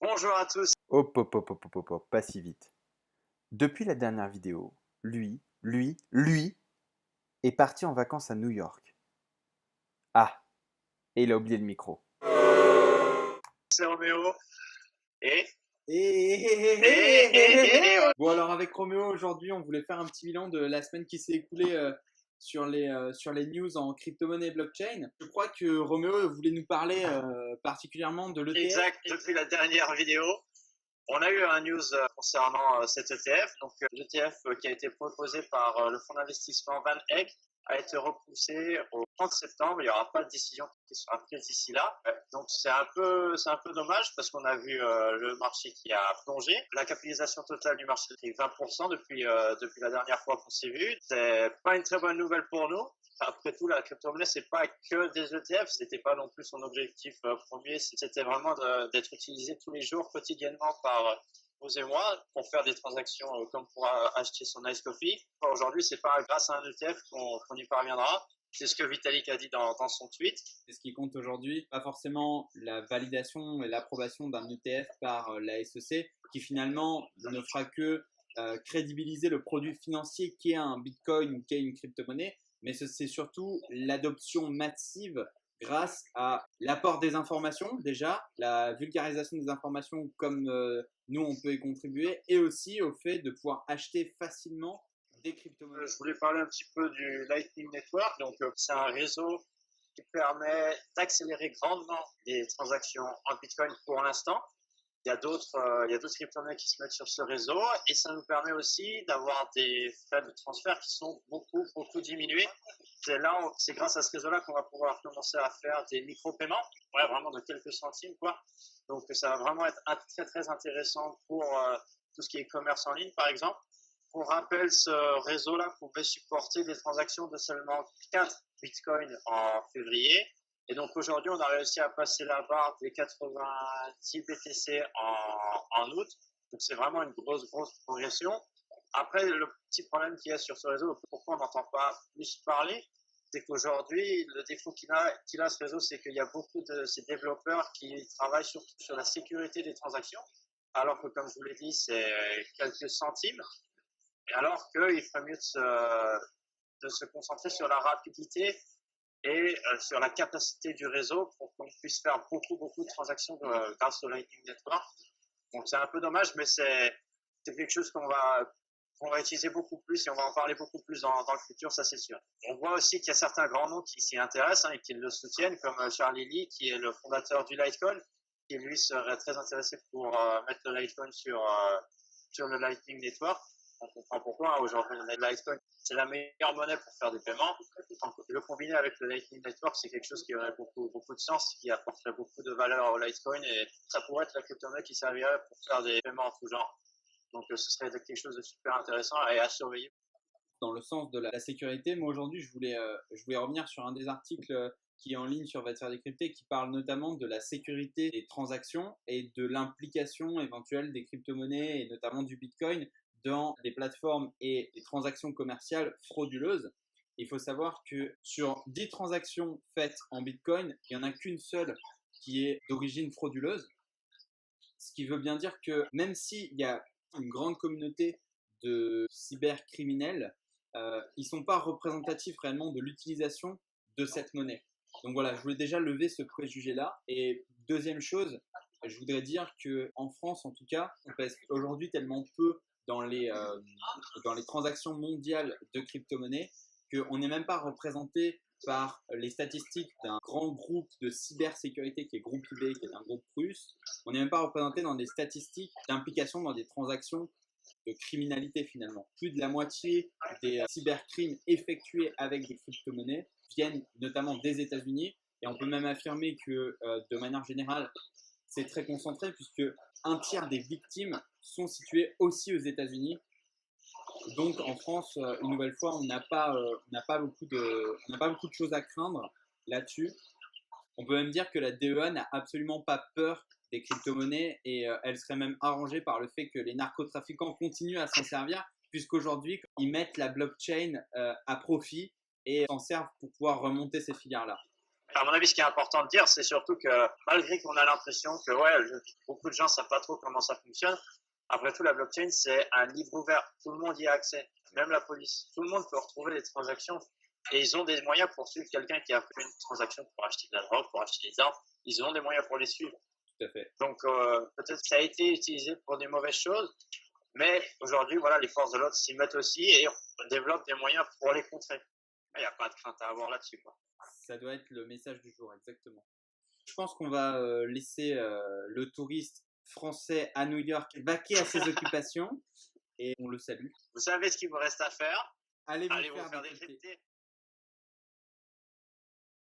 Bonjour à tous. Hop, hop, hop, hop, hop, hop, hop, pas si vite. Depuis la dernière vidéo, lui est parti en vacances à New York. Ah, et il a oublié le micro. C'est Roméo et Bon alors avec Roméo aujourd'hui on voulait faire un petit bilan de la semaine qui s'est écoulée sur les news en crypto-monnaie et blockchain. Je crois que Roméo voulait nous parler particulièrement de l'ETF. exact. Depuis la dernière vidéo, on a eu un news concernant cet ETF. Donc l'ETF qui a été proposé par le fonds d'investissement Van Eck a été repoussé au 30 septembre. Il n'y aura pas de décision qui sera prise d'ici là. Donc c'est un peu dommage parce qu'on a vu le marché qui a plongé. La capitalisation totale du marché est 20% depuis la dernière fois qu'on s'est vu. C'est pas une très bonne nouvelle pour nous. Après tout, la crypto-monnaie, c'est pas que des ETF, c'était pas non plus son objectif premier, c'était vraiment d'être utilisé tous les jours, quotidiennement par vous et moi, pour faire des transactions comme pour acheter son Ice Coffee. Aujourd'hui, c'est pas grâce à un ETF qu'on y parviendra. C'est ce que Vitalik a dit dans son tweet. C'est ce qui compte aujourd'hui, pas forcément la validation et l'approbation d'un ETF par la SEC, qui finalement ne fera que crédibiliser le produit financier qu'est un Bitcoin ou qu'est une crypto-monnaie, mais c'est surtout l'adoption massive grâce à l'apport des informations, déjà, la vulgarisation des informations comme nous on peut y contribuer, et aussi au fait de pouvoir acheter facilement des crypto-monnaies. Je voulais parler un petit peu du Lightning Network. Donc, c'est un réseau qui permet d'accélérer grandement les transactions en Bitcoin pour l'instant. Il y a d'autres crypto-monnaies qui se mettent sur ce réseau et ça nous permet aussi d'avoir des frais de transfert qui sont beaucoup diminués. C'est grâce à ce réseau-là qu'on va pouvoir commencer à faire des micro-paiements, ouais, vraiment de quelques centimes, quoi. Donc, ça va vraiment être très intéressant pour tout ce qui est commerce en ligne, par exemple. Pour rappel, ce réseau-là pouvait supporter des transactions de seulement 4 bitcoins en février. Et donc aujourd'hui, on a réussi à passer la barre des 90 BTC en août. Donc c'est vraiment une grosse progression. Après, le petit problème qu'il y a sur ce réseau, pourquoi on n'entend pas plus parler, c'est qu'aujourd'hui, le défaut qu'il a ce réseau, c'est qu'il y a beaucoup de ces développeurs qui travaillent surtout sur la sécurité des transactions, alors que comme je vous l'ai dit, c'est quelques centimes. Alors qu'il ferait mieux de se concentrer sur la rapidité et sur la capacité du réseau pour qu'on puisse faire beaucoup de transactions grâce au Lightning Network. Donc c'est un peu dommage, mais c'est quelque chose qu'on va utiliser beaucoup plus et on va en parler beaucoup plus dans le futur, ça c'est sûr. On voit aussi qu'il y a certains grands noms qui s'y intéressent et qui le soutiennent, comme Charlie Lee, qui est le fondateur du Litecoin, qui lui serait très intéressé pour mettre le Litecoin sur le Lightning Network. On comprend pourquoi aujourd'hui le Litecoin c'est la meilleure monnaie pour faire des paiements. Le combiner avec le Lightning Network, c'est quelque chose qui aurait beaucoup de sens, qui apporterait beaucoup de valeur au Litecoin et ça pourrait être la crypto-monnaie qui servirait pour faire des paiements en tout genre. Donc ce serait quelque chose de super intéressant et à surveiller. Dans le sens de la sécurité, moi aujourd'hui je voulais revenir sur un des articles qui est en ligne sur Va te faire décrypter, qui parle notamment de la sécurité des transactions et de l'implication éventuelle des crypto-monnaies et notamment du Bitcoin dans des plateformes et des transactions commerciales frauduleuses. Il faut savoir que sur 10 transactions faites en Bitcoin, il n'y en a qu'une seule qui est d'origine frauduleuse. Ce qui veut bien dire que même s'il y a une grande communauté de cybercriminels, ils ne sont pas représentatifs réellement de l'utilisation de cette monnaie. Donc voilà, je voulais déjà lever ce préjugé-là. Et deuxième chose, je voudrais dire qu'en France, en tout cas, on pèse aujourd'hui tellement peu dans les transactions mondiales de crypto-monnaies qu'on n'est même pas représenté par les statistiques d'un grand groupe de cybersécurité qui est Groupe IB, qui est un groupe russe. On n'est même pas représenté dans des statistiques d'implication dans des transactions de criminalité finalement. Plus de la moitié des cybercrimes effectués avec des crypto-monnaies viennent notamment des États-Unis et on peut même affirmer que de manière générale, c'est très concentré puisque un tiers des victimes sont situées aussi aux États-Unis. Donc en France, une nouvelle fois, on n'a pas beaucoup de choses à craindre là-dessus. On peut même dire que la DEA n'a absolument pas peur des crypto-monnaies et elle serait même arrangée par le fait que les narcotrafiquants continuent à s'en servir puisqu'aujourd'hui, ils mettent la blockchain à profit et s'en servent pour pouvoir remonter ces filières-là. À mon avis, ce qui est important de dire, c'est surtout que malgré qu'on a l'impression que beaucoup de gens ne savent pas trop comment ça fonctionne, après tout, la blockchain, c'est un livre ouvert. Tout le monde y a accès, même la police. Tout le monde peut retrouver les transactions. Et ils ont des moyens pour suivre quelqu'un qui a fait une transaction pour acheter de la drogue, pour acheter des armes. Ils ont des moyens pour les suivre. Tout à fait. Donc, peut-être que ça a été utilisé pour des mauvaises choses. Mais aujourd'hui, voilà, les forces de l'ordre s'y mettent aussi et on développe des moyens pour les contrer. Il n'y a pas de crainte à avoir là-dessus, quoi. Ça doit être le message du jour, exactement. Je pense qu'on va laisser le touriste français à New York vaquer à ses occupations et on le salue. Vous savez ce qu'il vous reste à faire. Allez Allez vous faire faire décrypter. décrypter.